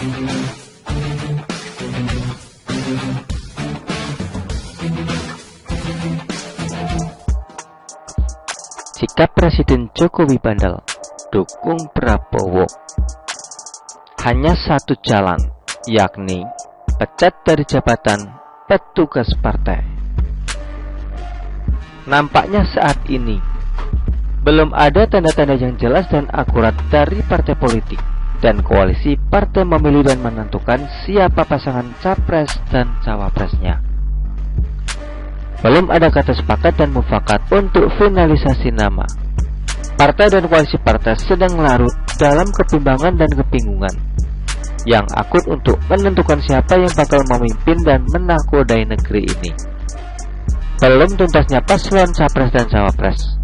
Sikap Presiden Jokowi bandel, dukung Prabowo. Hanya satu jalan, yakni pecat dari jabatan petugas partai. Nampaknya saat ini belum ada tanda-tanda yang jelas dan akurat dari partai politik dan koalisi partai memilih dan menentukan siapa pasangan capres dan cawapresnya. Belum ada kata sepakat dan mufakat untuk finalisasi nama. Partai dan koalisi partai sedang larut dalam kebimbangan dan kebingungan yang akut untuk menentukan siapa yang bakal memimpin dan menakodai negeri ini. Belum tuntasnya paslon capres dan cawapres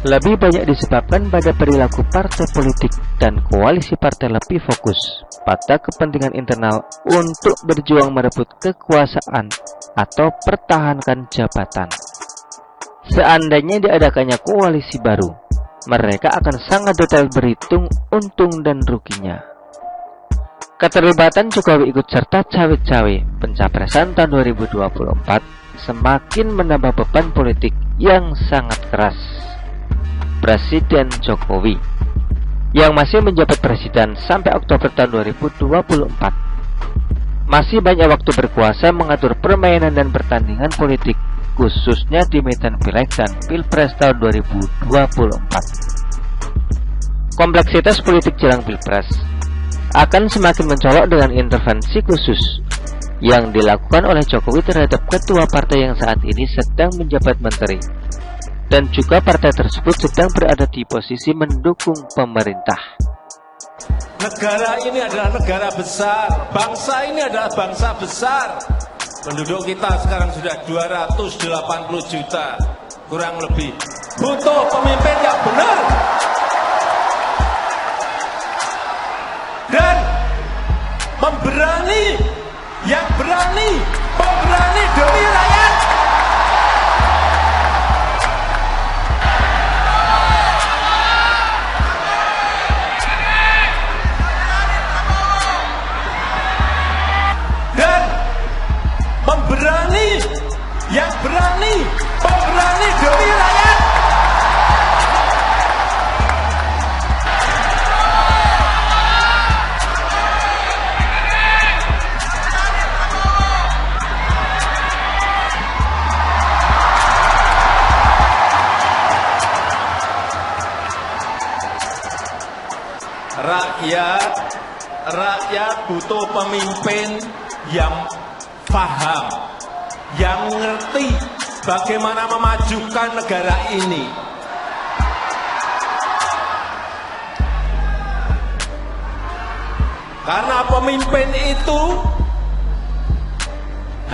lebih banyak disebabkan pada perilaku partai politik dan koalisi partai lebih fokus pada kepentingan internal untuk berjuang merebut kekuasaan atau pertahankan jabatan. Seandainya diadakannya koalisi baru, mereka akan sangat detail berhitung untung dan ruginya. Keterlibatan Jokowi ikut serta cawe-cawe pencapresan tahun 2024 semakin menambah beban politik yang sangat keras. Presiden Jokowi yang masih menjabat presiden sampai Oktober tahun 2024 masih banyak waktu berkuasa mengatur permainan dan pertandingan politik, khususnya di medan pileg dan pilpres tahun 2024. Kompleksitas politik jelang pilpres akan semakin mencolok dengan intervensi khusus yang dilakukan oleh Jokowi terhadap ketua partai yang saat ini sedang menjabat menteri, dan juga partai tersebut sedang berada di posisi mendukung pemerintah. Negara ini adalah negara besar, bangsa ini adalah bangsa besar. Penduduk kita sekarang sudah 280 juta, kurang lebih. Butuh pemimpin yang benar dan berani demi rakyat. Pemberani demi rakyat. Rakyat butuh pemimpin yang paham, yang ngerti bagaimana memajukan negara ini. Karena pemimpin itu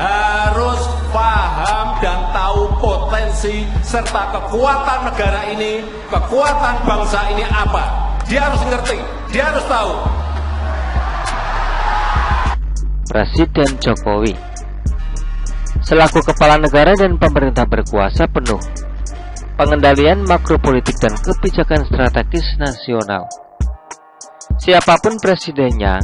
harus paham dan tahu potensi serta kekuatan negara ini, kekuatan bangsa ini apa. Dia harus ngerti, dia harus tahu. Presiden Jokowi selaku kepala negara dan pemerintah berkuasa penuh pengendalian makropolitik dan kebijakan strategis nasional. Siapapun presidennya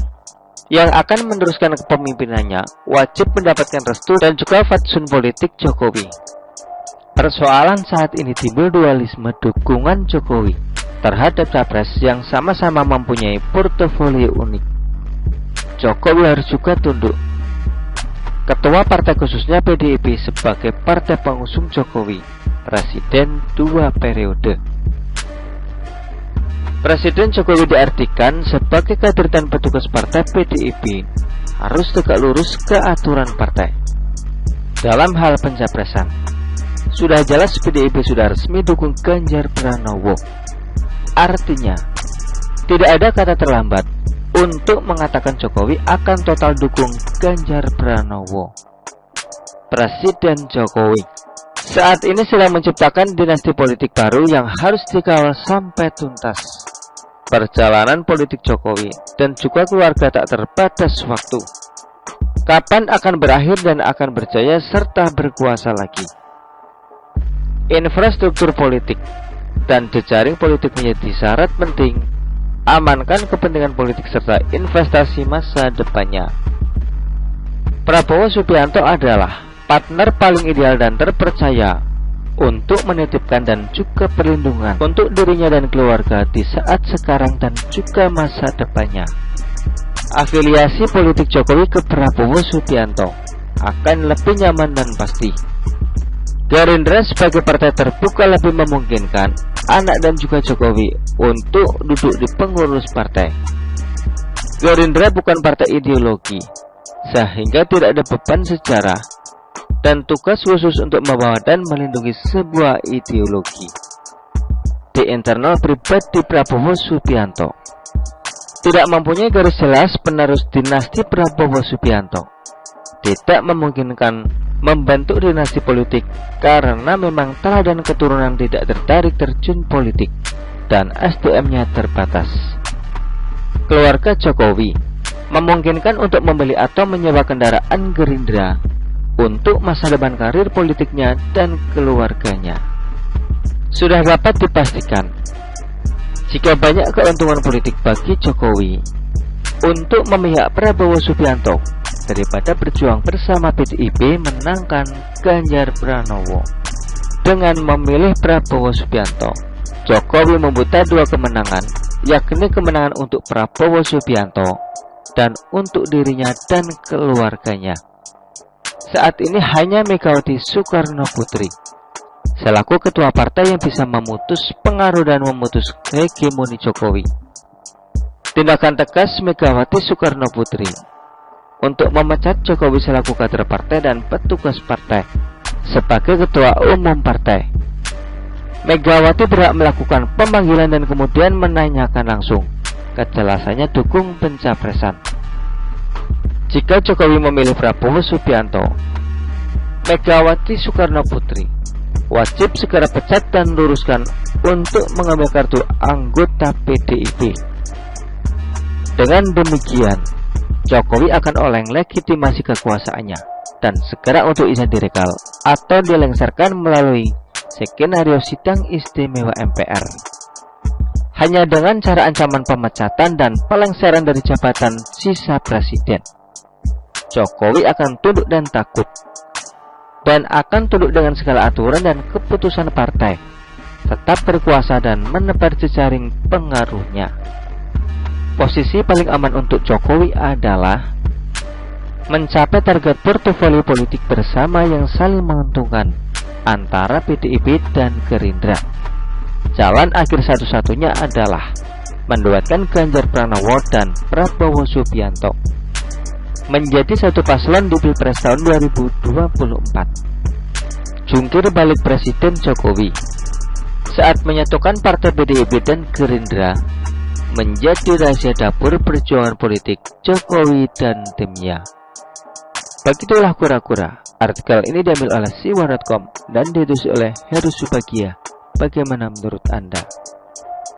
yang akan meneruskan kepemimpinannya wajib mendapatkan restu dan juga fatsun politik Jokowi. Persoalan saat ini timbul dualisme dukungan Jokowi terhadap capres yang sama-sama mempunyai portofolio unik. Jokowi harus juga tunduk. Ketua partai khususnya PDIP sebagai partai pengusung Jokowi, presiden 2 periode. Presiden Jokowi diartikan sebagai kader dan petugas partai PDIP harus tegak lurus ke aturan partai. Dalam hal pencapresan, sudah jelas PDIP sudah resmi dukung Ganjar Pranowo. Artinya, tidak ada kata terlambat untuk mengatakan Jokowi akan total dukung Ganjar Pranowo. Presiden Jokowi saat ini sedang menciptakan dinasti politik baru yang harus dikawal sampai tuntas. Perjalanan politik Jokowi dan juga keluarga tak terbatas waktu. Kapan akan berakhir dan akan berjaya serta berkuasa lagi. Infrastruktur politik dan jejaring politik menjadi syarat penting amankan kepentingan politik serta investasi masa depannya. Prabowo Subianto adalah partner paling ideal dan terpercaya untuk menitipkan dan juga perlindungan untuk dirinya dan keluarga di saat sekarang dan juga masa depannya. Afiliasi politik Jokowi ke Prabowo Subianto akan lebih nyaman dan pasti. Gerindra sebagai partai terbuka lebih memungkinkan anak dan juga Jokowi untuk duduk di pengurus partai. Gerindra bukan partai ideologi, sehingga tidak ada beban sejarah dan tugas khusus untuk membawa dan melindungi sebuah ideologi. Di internal pribadi Prabowo Subianto tidak mempunyai garis jelas penerus dinasti Prabowo Subianto, tidak memungkinkan membentuk dinasti politik karena memang teladan keturunan tidak tertarik terjun politik dan SDM-nya terbatas. Keluarga Jokowi memungkinkan untuk membeli atau menyewa kendaraan Gerindra untuk masa depan karir politiknya dan keluarganya. Sudah dapat dipastikan jika banyak keuntungan politik bagi Jokowi untuk memihak Prabowo Subianto daripada berjuang bersama PDIP menangkan Ganjar Pranowo. Dengan memilih Prabowo Subianto, Jokowi membuta dua kemenangan, yakni kemenangan untuk Prabowo Subianto dan untuk dirinya dan keluarganya. Saat ini hanya Megawati Soekarno Putri selaku ketua partai yang bisa memutus pengaruh dan memutus hegemoni Jokowi. Tindakan tegas Megawati Soekarno Putri untuk memecat Jokowi selaku kader partai dan petugas partai sebagai ketua umum partai. Megawati berhak melakukan pemanggilan dan kemudian menanyakan langsung kejelasannya dukung pencapresan. Jika Jokowi memilih Prabowo Subianto, Megawati Soekarno Putri wajib segera pecat dan luruskan untuk mengambil kartu anggota PDIP. Dengan demikian, Jokowi akan oleng legitimasi kekuasaannya dan segera untuk izin direkal atau dilengsarkan melalui skenario sidang istimewa MPR. Hanya dengan cara ancaman pemecatan dan pelengseran dari jabatan sisa presiden, Jokowi akan tunduk dan takut, dan akan tunduk dengan segala aturan dan keputusan partai, tetap berkuasa dan menebar jejaring pengaruhnya. Posisi paling aman untuk Jokowi adalah mencapai target portofolio politik bersama yang saling menguntungkan antara PDIP dan Gerindra. Jalan akhir satu-satunya adalah menduetkan Ganjar Pranowo dan Prabowo Subianto menjadi satu paslon di Pilpres tahun 2024. Jungkir balik Presiden Jokowi saat menyatukan partai PDIP dan Gerindra menjadi rahasia dapur perjuangan politik Jokowi dan timnya. Begitulah kura-kura. Artikel ini diambil oleh siwa.com dan ditulis oleh Heru Subagia. Bagaimana menurut Anda?